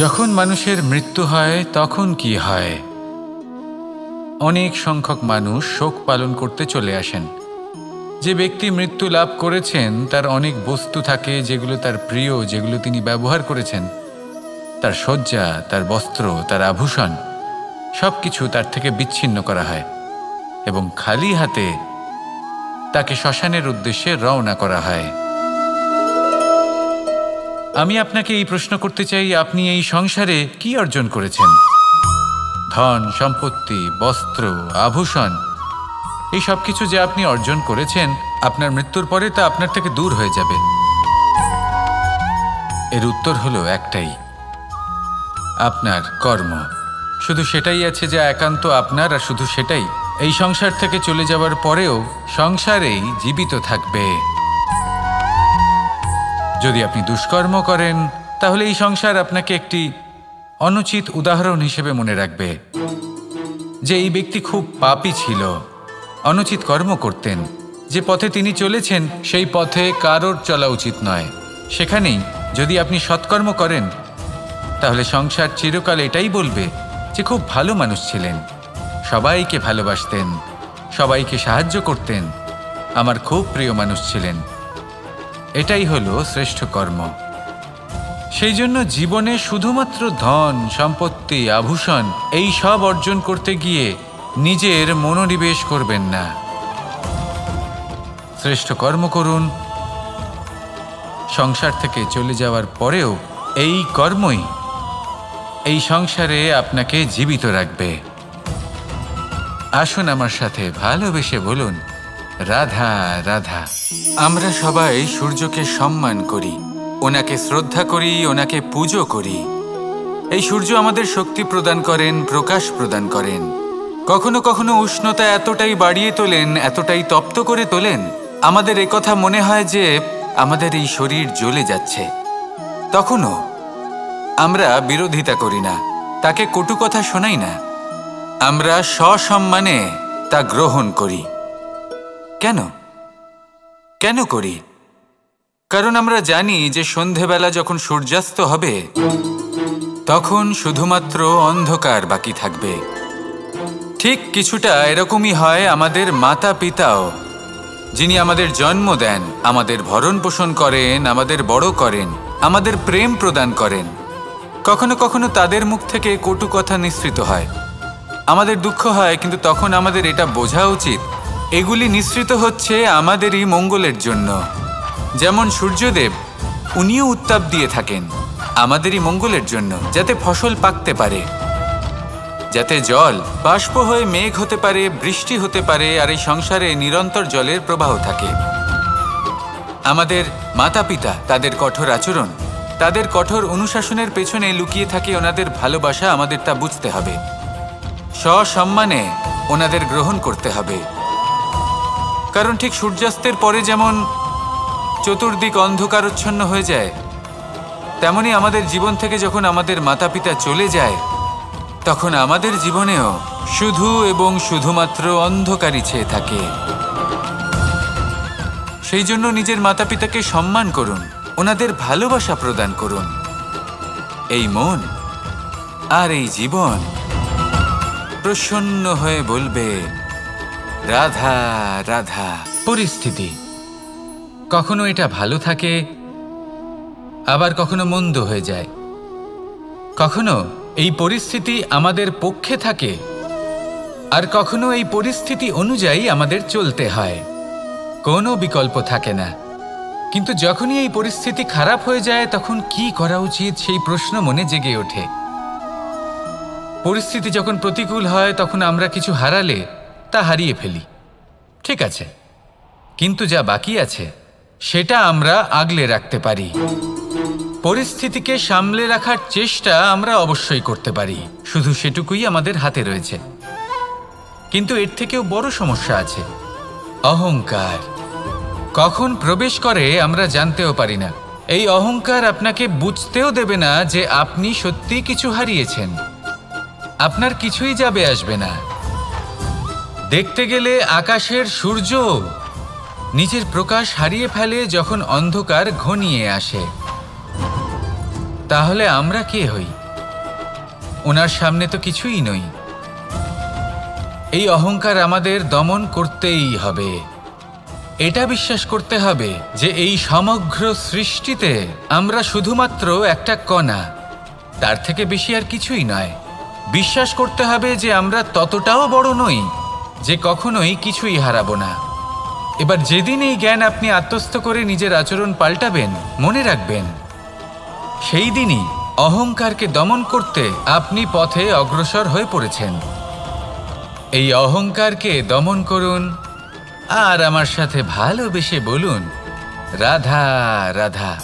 যখন মানুষের মৃত্যু হয় তখন কি হয়? অনেক সংখ্যক মানুষ শোক পালন করতে চলে আসেন। যে ব্যক্তি মৃত্যু লাভ করেছেন তার অনেক বস্তু থাকে যেগুলো তার প্রিয়, যেগুলো তিনি ব্যবহার করেছেন। তার শয্যা, তার বস্ত্র, তার আভূষণ সবকিছু তার থেকে বিচ্ছিন্ন করা হয় এবং খালি হাতে তাকে শ্মশানের উদ্দেশ্যে রওনা করা হয়। আমি আপনাকে এই প্রশ্ন করতে চাই, আপনি এই সংসারে কি অর্জন করেছেন? ধন, সম্পত্তি, বস্ত্র, আভূষণ, এই সব কিছু যে আপনি অর্জন করেছেন, আপনার মৃত্যুর পরে তা আপনার থেকে দূর হয়ে যাবে। এর উত্তর হলো একটাই, আপনার কর্ম। শুধু সেটাই আছে যা একান্ত আপনার, আর শুধু সেটাই এই সংসার থেকে চলে যাওয়ার পরেও সংসারেই জীবিত থাকবে। যদি আপনি দুষ্কর্ম করেন তাহলে এই সংসার আপনাকে একটি অনুচিত উদাহরণ হিসেবে মনে রাখবে যে এই ব্যক্তি খুব পাপী ছিল, অনুচিত কর্ম করতেন। যে পথে তিনি চলেছেন সেই পথে কারোর চলা উচিত নয়। সেখানেই যদি আপনি সৎকর্ম করেন তাহলে সংসার চিরকাল এটাই বলবে যে খুব ভালো মানুষ ছিলেন, সবাইকে ভালোবাসতেন, সবাইকে সাহায্য করতেন, আমার খুব প্রিয় মানুষ ছিলেন। এটাই হলো শ্রেষ্ঠ কর্ম। সেই জন্য জীবনে শুধুমাত্র ধন, সম্পত্তি, আভূষণ এই সব অর্জন করতে গিয়ে নিজের মনোনিবেশ করবেন না। শ্রেষ্ঠ কর্ম করুন। সংসার থেকে চলে যাওয়ার পরেও এই কর্মই এই সংসারে আপনাকে জীবিত রাখবে। আসুন আমার সাথে ভালোবেসে বলুন, রাধা রাধা। আমরা সবাই সূর্যকে সম্মান করি, ওনাকে শ্রদ্ধা করি, ওনাকে পুজো করি। এই সূর্য আমাদের শক্তি প্রদান করেন, প্রকাশ প্রদান করেন। কখনো কখনো উষ্ণতা এতটাই বাড়িয়ে তোলেন, এতটাই তপ্ত করে তোলেন, আমাদের একথা মনে হয় যে আমাদের এই শরীর জ্বলে যাচ্ছে। তখনও আমরা বিরোধিতা করি না, তাকে কটু কথা শোনাই না, আমরা সসম্মানে তা গ্রহণ করি। কেন কেন করি? কারণ আমরা জানি যে সন্ধেবেলা যখন সূর্যাস্ত হবে তখন শুধুমাত্র অন্ধকার বাকি থাকবে। ঠিক কিছুটা এরকমই হয় আমাদের মাতা পিতাও, যিনি আমাদের জন্ম দেন, আমাদের ভরণ পোষণ করেন, আমাদের বড় করেন, আমাদের প্রেম প্রদান করেন। কখনো কখনো তাদের মুখ থেকে কটু কথা নিঃসৃত হয়, আমাদের দুঃখ হয়, কিন্তু তখন আমাদের এটা বোঝা উচিত এগুলি নিঃসৃত হচ্ছে আমাদেরই মঙ্গলের জন্য। যেমন সূর্যদেব, উনিও উত্তাপ দিয়ে থাকেন আমাদেরই মঙ্গলের জন্য, যাতে ফসল পাকতে পারে, যাতে জল বাষ্প হয়ে মেঘ হতে পারে, বৃষ্টি হতে পারে, আর এই সংসারে নিরন্তর জলের প্রবাহ থাকে। আমাদের মাতা পিতা, তাদের কঠোর আচরণ, তাদের কঠোর অনুশাসনের পেছনে লুকিয়ে থাকে ওনাদের ভালোবাসা। আমাদের তা বুঝতে হবে, সসম্মানে ওনাদের গ্রহণ করতে হবে। কারণ ঠিক সূর্যাস্তের পরে যেমন চতুর্দিক অন্ধকারচ্ছন্ন হয়ে যায়, তেমনি আমাদের জীবন থেকে যখন আমাদের মাতা পিতা চলে যায় তখন আমাদের জীবনেও শুধু এবং শুধুমাত্র অন্ধকারই ছেয়ে থাকে। সেই জন্য নিজের মাতা পিতাকে সম্মান করুন, ওনাদের ভালোবাসা প্রদান করুন। এই মন আর এই জীবন প্রসন্ন হয়ে বলবে, রাধা রাধা। পরিস্থিতি কখনো এটা ভালো থাকে, আবার কখনো মন্দ হয়ে যায়। কখনো এই পরিস্থিতি আমাদের পক্ষে থাকে, আর কখনো এই পরিস্থিতি অনুযায়ী আমাদের চলতে হয়। কোনো বিকল্প থাকে না। কিন্তু যখনই এই পরিস্থিতি খারাপ হয়ে যায় তখন কি করা উচিত সেই প্রশ্ন মনে জেগে ওঠে। পরিস্থিতি যখন প্রতিকূল হয় তখন আমরা কিছু হারালে তা হারিয়ে ফেলি, ঠিক আছে, কিন্তু যা বাকি আছে সেটা আমরা আগলে রাখতে পারি। পরিস্থিতিকে সামলে রাখার চেষ্টা আমরা অবশ্যই করতে পারি, শুধু সেটুকুই আমাদের হাতে রয়েছে। কিন্তু এর থেকেও বড় সমস্যা আছে, অহংকার। কখন প্রবেশ করে আমরা জানতেও পারি না। এই অহংকার আপনাকে বুঝতেও দেবে না যে আপনি সত্যি কিছু হারিয়েছেন। আপনার কিছুই যাবে আসবে না। দেখতে গেলে আকাশের সূর্য নিজের প্রকাশ হারিয়ে ফেলে যখন অন্ধকার ঘনিয়ে আসে। তাহলে আমরা কে হই? ওনার সামনে তো কিছুই নই। এই অহংকার আমাদের দমন করতেই হবে। এটা বিশ্বাস করতে হবে যে এই সমগ্র সৃষ্টিতে আমরা শুধুমাত্র একটা কণা, তার থেকে বেশি আর কিছুই নয়। বিশ্বাস করতে হবে যে আমরা ততটাও বড় নই যে কখনোই কিছুই হারাবো না। এবার যেদিন এই জ্ঞান আপনি আত্মস্থ করে নিজের আচরণ পাল্টাবেন, মনে রাখবেন সেই দিনই অহংকারকে দমন করতে আপনি পথে অগ্রসর হয়ে পড়েছেন। এই অহংকারকে দমন করুন আর আমার সাথে ভালোবেসে বলুন, রাধা রাধা।